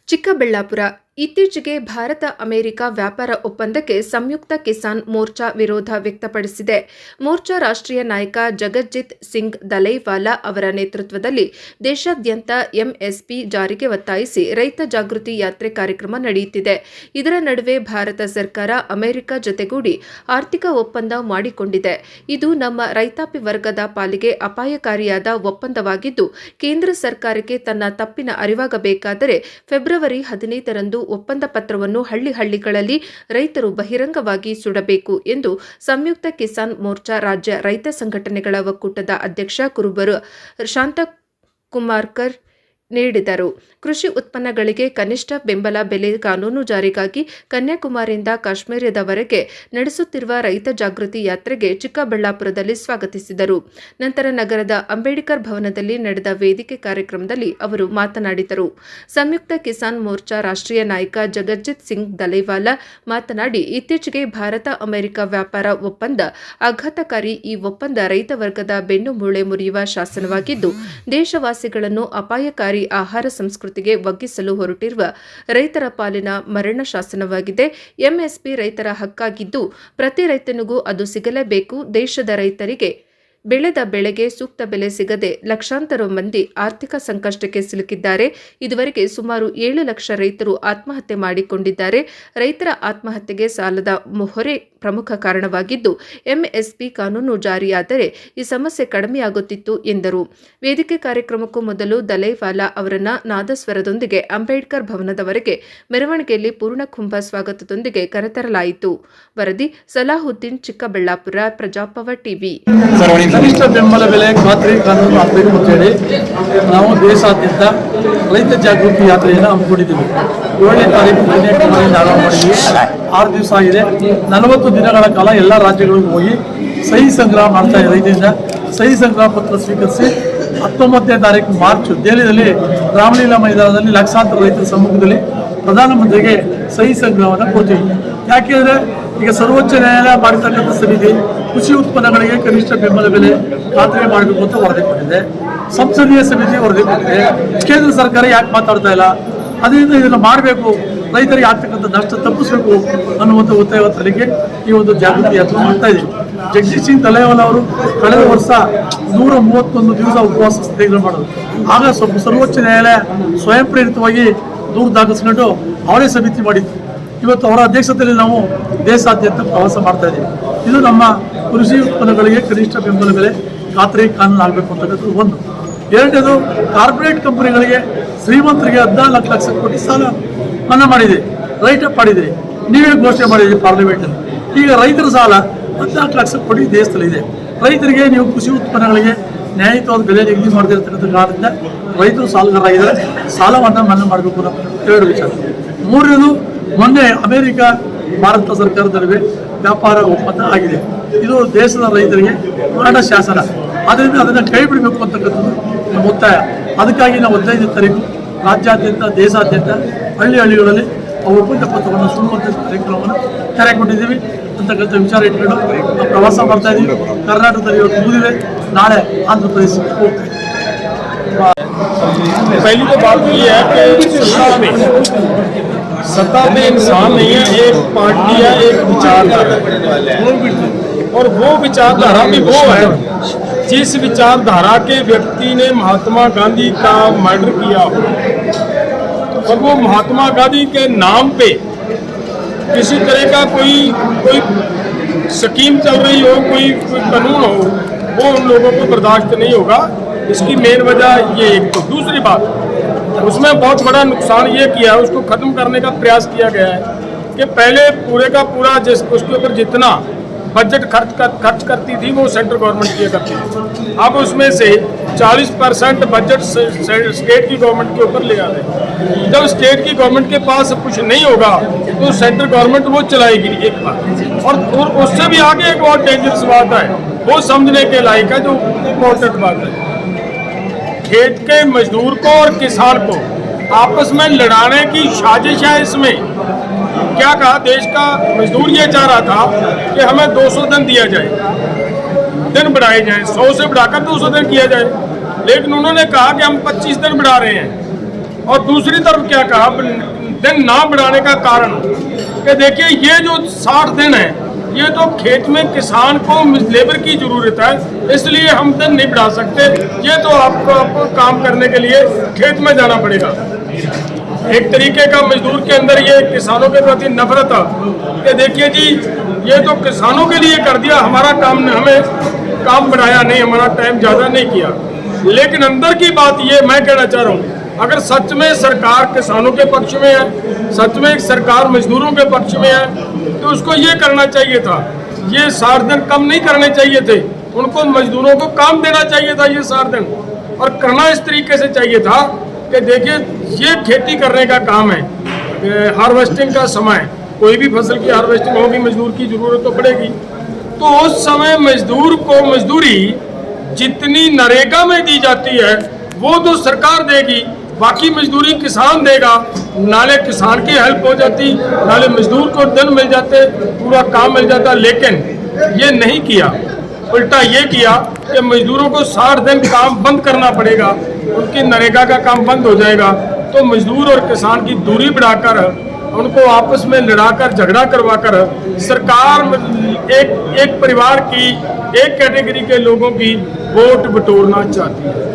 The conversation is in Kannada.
ಚಿಕ್ಕಬಳ್ಳಾಪುರ ಇತ್ತೀಚೆಗೆ ಭಾರತ ಅಮೆರಿಕ ವ್ಯಾಪಾರ ಒಪ್ಪಂದಕ್ಕೆ ಸಂಯುಕ್ತ ಕಿಸಾನ್ ಮೋರ್ಚಾ ವಿರೋಧ ವ್ಯಕ್ತಪಡಿಸಿದೆ. ಮೋರ್ಚಾ ರಾಷ್ಟ್ರೀಯ ನಾಯಕ ಜಗಜ್ಜಿತ್ ಸಿಂಗ್ ದಲೈವಾಲಾ ಅವರ ನೇತೃತ್ವದಲ್ಲಿ ದೇಶಾದ್ಯಂತ ಎಂಎಸ್ಪಿ ಜಾರಿಗೆ ಒತ್ತಾಯಿಸಿ ರೈತ ಜಾಗೃತಿ ಯಾತ್ರೆ ಕಾರ್ಯಕ್ರಮ ನಡೆಯುತ್ತಿದೆ. ಇದರ ನಡುವೆ ಭಾರತ ಸರ್ಕಾರ ಅಮೆರಿಕ ಜೊತೆಗೂಡಿ ಆರ್ಥಿಕ ಒಪ್ಪಂದ ಮಾಡಿಕೊಂಡಿದೆ. ಇದು ನಮ್ಮ ರೈತಾಪಿ ವರ್ಗದ ಪಾಲಿಗೆ ಅಪಾಯಕಾರಿಯಾದ ಒಪ್ಪಂದವಾಗಿದ್ದು, ಕೇಂದ್ರ ಸರ್ಕಾರಕ್ಕೆ ತನ್ನ ತಪ್ಪಿನ ಅರಿವಾಗಬೇಕಾದರೆ ಫೆಬ್ರವರಿ 15ರಂದು ಒಪ್ಪಂದ ಪತ್ರವನ್ನು ಹಳ್ಳಿಗಳಲ್ಲಿ ರೈತರು ಬಹಿರಂಗವಾಗಿ ಸುಡಬೇಕು ಎಂದು ಸಂಯುಕ್ತ ಕಿಸಾನ್ ಮೋರ್ಚಾ ರಾಜ್ಯ ರೈತ ಸಂಘಟನೆಗಳ ಒಕ್ಕೂಟದ ಅಧ್ಯಕ್ಷ ಕುರುಬರು ಶಾಂತಕುಮಾರ್ಕರ್ ನೀಡಿದರು. ಕೃಷಿ ಉತ್ಪನ್ನಗಳಿಗೆ ಕನಿಷ್ಠ ಬೆಂಬಲ ಬೆಲೆ ಕಾನೂನು ಜಾರಿಗಾಗಿ ಕನ್ಯಾಕುಮಾರಿಯಿಂದ ಕಾಶ್ಮೀರದವರೆಗೆ ನಡೆಸುತ್ತಿರುವ ರೈತ ಜಾಗೃತಿ ಯಾತ್ರೆಗೆ ಚಿಕ್ಕಬಳ್ಳಾಪುರದಲ್ಲಿ ಸ್ವಾಗತಿಸಿದರು. ನಂತರ ನಗರದ ಅಂಬೇಡ್ಕರ್ ಭವನದಲ್ಲಿ ನಡೆದ ವೇದಿಕೆ ಕಾರ್ಯಕ್ರಮದಲ್ಲಿ ಅವರು ಮಾತನಾಡಿದರು. ಸಂಯುಕ್ತ ಕಿಸಾನ್ ಮೋರ್ಚಾ ರಾಷ್ಟ್ರೀಯ ನಾಯಕ ಜಗಜ್ಜಿತ್ ಸಿಂಗ್ ದಲೈವಾಲಾ ಮಾತನಾಡಿ, ಇತ್ತೀಚೆಗೆ ಭಾರತ ಅಮೆರಿಕ ವ್ಯಾಪಾರ ಒಪ್ಪಂದ ಆಘಾತಕಾರಿ. ಈ ಒಪ್ಪಂದ ರೈತ ವರ್ಗದ ಬೆನ್ನು ಮೂಳೆ ಮುರಿಯುವ ಶಾಸನವಾಗಿದ್ದು, ದೇಶವಾಸಿಗಳನ್ನು ಅಪಾಯಕಾರಿ ಆಹಾರ ಸಂಸ್ಕೃತಿಗೆ ಒಗ್ಗಿಸಲು ಹೊರಟಿರುವ ರೈತರ ಪಾಲಿನ ಮರಣ ಶಾಸನವಾಗಿದೆ. ಎಂಎಸ್ಪಿ ರೈತರ ಹಕ್ಕಾಗಿದ್ದು, ಪ್ರತಿ ರೈತನಿಗೂ ಅದು ಸಿಗಲೇಬೇಕು. ದೇಶದ ರೈತರಿಗೆ ಬೆಳೆದ ಬೆಳೆಗೆ ಸೂಕ್ತ ಬೆಲೆ ಸಿಗದೆ ಲಕ್ಷಾಂತರ ಮಂದಿ ಆರ್ಥಿಕ ಸಂಕಷ್ಟಕ್ಕೆ ಸಿಲುಕಿದ್ದಾರೆ. ಇದುವರೆಗೆ ಸುಮಾರು 7 ಲಕ್ಷ ರೈತರು ಆತ್ಮಹತ್ಯೆ ಮಾಡಿಕೊಂಡಿದ್ದಾರೆ. ರೈತರ ಆತ್ಮಹತ್ಯೆಗೆ ಸಾಲದ ಹೊರೆ ಪ್ರಮುಖ ಕಾರಣವಾಗಿದ್ದು, ಎಂಎಸ್ಪಿ ಕಾನೂನು ಜಾರಿಯಾದರೆ ಈ ಸಮಸ್ಯೆ ಕಡಿಮೆಯಾಗುತ್ತಿತ್ತು ಎಂದರು. ವೇದಿಕೆ ಕಾರ್ಯಕ್ರಮಕ್ಕೂ ಮೊದಲು ದಲೈವಾಲಾ ಅವರನ್ನ ನಾದಸ್ವರದೊಂದಿಗೆ ಅಂಬೇಡ್ಕರ್ ಭವನದವರೆಗೆ ಮೆರವಣಿಗೆಯಲ್ಲಿ ಪೂರ್ಣಕುಂಭ ಸ್ವಾಗತದೊಂದಿಗೆ ಕರೆತರಲಾಯಿತು. ವರದಿ ಸಲಾಹುದ್ದೀನ್, ಚಿಕ್ಕಬಳ್ಳಾಪುರ, ಪ್ರಜಾಪವ ಟಿವಿ. ಕನಿಷ್ಠ ಬೆಂಬಲ ಬೆಲೆ ಖಾತ್ರಿ ಕಾನೂನು ಆಗಬೇಕು ಅಂತೇಳಿ ನಾವು ದೇಶಾದ್ಯಂತ ರೈತ ಜಾಗೃತಿ ಯಾತ್ರೆಯನ್ನು ಹಮ್ಮಿಕೊಂಡಿದ್ದೀವಿ. 7ನೇ ತಾರೀಕು ಕನ್ಯಾಕುಮಾರಿಯಿಂದ ಆರಂಭ ಮಾಡಿದ್ವಿ. 6 ದಿವಸ ಆಗಿದೆ. 40 ದಿನಗಳ ಕಾಲ ಎಲ್ಲ ರಾಜ್ಯಗಳಿಗೂ ಹೋಗಿ ಸಹಿ ಸಂಗ್ರಹ ಮಾಡ್ತಾ ಇದೆ. ರೈತರಿಂದ ಸಹಿ ಸಂಗ್ರಹ ಪತ್ರ ಸ್ವೀಕರಿಸಿ 19ನೇ ತಾರೀಕು ಮಾರ್ಚ್ ದೆಹಲಿಯಲ್ಲಿ ರಾಮಲೀಲಾ ಮೈದಾನದಲ್ಲಿ ಲಕ್ಷಾಂತರ ರೈತರ ಸಮ್ಮುಖದಲ್ಲಿ ಪ್ರಧಾನಮಂತ್ರಿಗೆ ಸಹಿ ಸಂಗ್ರಹವನ್ನು ಕೊಡ್ತೀವಿ. ಯಾಕೆಂದರೆ ಈಗ ಸರ್ವೋಚ್ಚ ನ್ಯಾಯಾಲಯ ಮಾಡಿರ್ತಕ್ಕಂಥ ಸಮಿತಿ ಕೃಷಿ ಉತ್ಪನ್ನಗಳಿಗೆ ಕನಿಷ್ಠ ಬೆಂಬಲ ಬೆಲೆ ಖಾತ್ರಿ ಮಾಡಬೇಕು ಅಂತ ವರದಿ ಕೊಟ್ಟಿದೆ. ಸಂಸದೀಯ ಸಮಿತಿ ವರದಿ ಕೊಟ್ಟಿದೆ. ಕೇಂದ್ರ ಸರ್ಕಾರ ಯಾಕೆ ಮಾತಾಡ್ತಾ ಇಲ್ಲ? ಅದರಿಂದ ಇದನ್ನು ಮಾಡಬೇಕು, ರೈತರಿಗೆ ಆಗ್ತಕ್ಕಂಥ ನಷ್ಟ ತಪ್ಪಿಸಬೇಕು ಅನ್ನುವಂಥ ಒತ್ತಾಯ ತಲೆಗೆ ಈ ಒಂದು ಜಾಗೃತಿ ಯಾತ್ರೆ ಮಾಡ್ತಾ ಇದ್ದೀವಿ. ಜಗದೀಶ್ ಸಿಂಗ್ ದಲೈವಾಲಾ ಅವರು ಕಳೆದ ವರ್ಷ 131 ದಿವಸ ಉಪವಾಸ ಸತ್ಯಾಗ್ರಹ ಮಾಡೋದು. ಆಗ ಸರ್ವೋಚ್ಚ ನ್ಯಾಯಾಲಯ ಸ್ವಯಂ ಪ್ರೇರಿತವಾಗಿ ದೂರು ದಾಖಲಿಸಿಕೊಂಡು ಅವರೇ ಸಮಿತಿ ಮಾಡಿತ್ತು. ಇವತ್ತು ಅವರ ಅಧ್ಯಕ್ಷತೆಯಲ್ಲಿ ನಾವು ದೇಶಾದ್ಯಂತ ಪ್ರವಾಸ ಮಾಡ್ತಾ ಇದ್ದೀವಿ. ಇದು ನಮ್ಮ ಕೃಷಿ ಉತ್ಪನ್ನಗಳಿಗೆ ಕನಿಷ್ಠ ಬೆಂಬಲ ಬೆಲೆ ಖಾತ್ರಿ ಕಾನೂನು ಆಗಬೇಕು ಅಂತಕ್ಕಂಥದ್ದು ಒಂದು. ಎರಡನೇದು, ಕಾರ್ಪೊರೇಟ್ ಕಂಪನಿಗಳಿಗೆ ಶ್ರೀಮಂತರಿಗೆ 14 ಲಕ್ಷ ಕೋಟಿ ಸಾಲ ಮನ್ನಾ ಮಾಡಿದೆ, ರೈಟ್ ಅಪ್ ಮಾಡಿದೆ. ನೀವೇ ಘೋಷಣೆ ಮಾಡಿದ್ರಿ ಪಾರ್ಲಿಮೆಂಟಲ್ಲಿ. ಈಗ ರೈತರ ಸಾಲ 14 ಲಕ್ಷ ಕೋಟಿ ದೇಶದಲ್ಲಿದೆ. ರೈತರಿಗೆ ನೀವು ಕೃಷಿ ಉತ್ಪನ್ನಗಳಿಗೆ ನ್ಯಾಯಯುತವಾದ ಬೆಲೆ ನಿಗದಿ ಮಾಡದಿರತಕ್ಕಂಥ ಕಾರಣದಿಂದ ರೈತರು ಸಾಲಗಾರರಾಗಿದ್ದಾರೆ. ಸಾಲವನ್ನು ಮನ್ನಾ ಮಾಡಬೇಕು ಅನ್ನೋ 2 ವಿಚಾರ. ಮೂರನೇದು, ಮೊನ್ನೆ ಅಮೆರಿಕ ಭಾರತ ಸರ್ಕಾರದ ನಡುವೆ ವ್ಯಾಪಾರ ಒಪ್ಪಂದ ಆಗಿದೆ. ಇದು ದೇಶದ ರೈತರಿಗೆ ಮರಣ ಶಾಸನ. ಆದ್ದರಿಂದ ಅದನ್ನು ಕೈ ಬಿಡಬೇಕು ಅಂತಕ್ಕಂಥದ್ದು ನಮ್ಮ ಒತ್ತಾಯ. ಅದಕ್ಕಾಗಿ ನಾವು 15ನೇ ತಾರೀಕು ರಾಜ್ಯಾದ್ಯಂತ ದೇಶಾದ್ಯಂತ ಹಳ್ಳಿಗಳಲ್ಲಿ ಆ ಒಪ್ಪಂದ ಪತ್ರವನ್ನು ಸುಡುವಂಥ ಕಾರ್ಯಕ್ರಮವನ್ನು ಕರೆಕೊಂಡಿದ್ದೀವಿ ಅಂತಕ್ಕಂಥ ವಿಚಾರ ಇಟ್ಕೊಂಡು ನಾವು ಪ್ರವಾಸ ಮಾಡ್ತಾ ಇದ್ದೀವಿ. ಕರ್ನಾಟಕದಲ್ಲಿ ಇವತ್ತು ಮುಗಿದಿದೆ, ನಾಳೆ ಆಂಧ್ರ ಪ್ರದೇಶಕ್ಕೆ ಹೋಗ್ತಾ ಇದ್ದೀವಿ. पहली तो बात ये है कि सत्ता में इंसान नहीं है, एक पार्टी है, एक विचारधारा, और वो विचारधारा भी वो है जिस विचारधारा के व्यक्ति ने महात्मा गांधी का मर्डर किया हो, और वो महात्मा गांधी के नाम पे किसी तरह का कोई स्कीम चल रही हो, कोई कानून हो, वो उन लोगों को बर्दाश्त नहीं होगा। इसकी मेन वजह ये एक। तो दूसरी बात, उसमें बहुत बड़ा नुकसान ये किया है, उसको ख़त्म करने का प्रयास किया गया है कि पहले पूरे का पूरा उसके ऊपर जितना बजट खर्च करती थी वो सेंट्रल गवर्नमेंट किया करती थी। अब उसमें से 40% बजट स्टेट की गवर्नमेंट के ऊपर ले आ रहे हैं। जब स्टेट की गवर्नमेंट के पास कुछ नहीं होगा तो सेंट्रल गवर्नमेंट वो चलाएगी एक बार। और उससे भी आगे एक और डेंजरस बात है, वो समझने के लायक है, जो इम्पोर्टेंट बात है। खेत के मजदूर को और किसान को आपस में लड़ाने की साजिश है। इसमें क्या कहा, देश का मजदूर ये चाह रहा था कि हमें 200 दिन दिया जाए, दिन बढ़ाए जाए, 100 से बढ़ाकर 200 दिन किया जाए, लेकिन उन्होंने कहा कि हम 25 दिन बढ़ा रहे हैं। और दूसरी तरफ क्या कहा, दिन ना बढ़ाने का कारण कि देखिए ये जो 60 दिन है, ये तो खेत में किसान को लेबर की जरूरत है, इसलिए हम दिन नहीं बढ़ा सकते। ये तो आपको काम करने के लिए खेत में जाना पड़ेगा। एक तरीके का मजदूर के अंदर ये किसानों के प्रति नफरत है कि देखिए जी, ये तो किसानों के लिए कर दिया, हमारा काम, हमें काम बढ़ाया नहीं, हमारा टाइम ज़्यादा नहीं किया। लेकिन अंदर की बात ये मैं कहना चाह रहा हूँ, अगर सच में सरकार किसानों के पक्ष में है, सच में सरकार मजदूरों के पक्ष में है, तो उसको ये करना चाहिए था, ये 60 दिन कम नहीं करने चाहिए थे, उनको मजदूरों को काम देना चाहिए था ये 60 दिन। और करना इस तरीके से चाहिए था कि देखिए ये खेती करने का काम है, हार्वेस्टिंग का समय, कोई भी फसल की हार्वेस्टिंग होगी, मजदूर की जरूरत तो पड़ेगी, तो उस समय मजदूर को मजदूरी जितनी नरेगा में दी जाती है वो तो सरकार देगी, बाकी मजदूरी किसान देगा। नाले किसान की हेल्प हो जाती, नाले मजदूर को दिन मिल जाते, पूरा काम मिल जाता। लेकिन ये नहीं किया, उल्टा ये किया कि मजदूरों को 60 दिन काम बंद करना पड़ेगा, उनकी नरेगा का काम बंद हो जाएगा। तो मजदूर और किसान की दूरी बढ़ाकर, उनको आपस में लड़ाकर, झगड़ा करवाकर सरकार एक परिवार की, एक कैटेगरी के लोगों की वोट बटोरना चाहती है।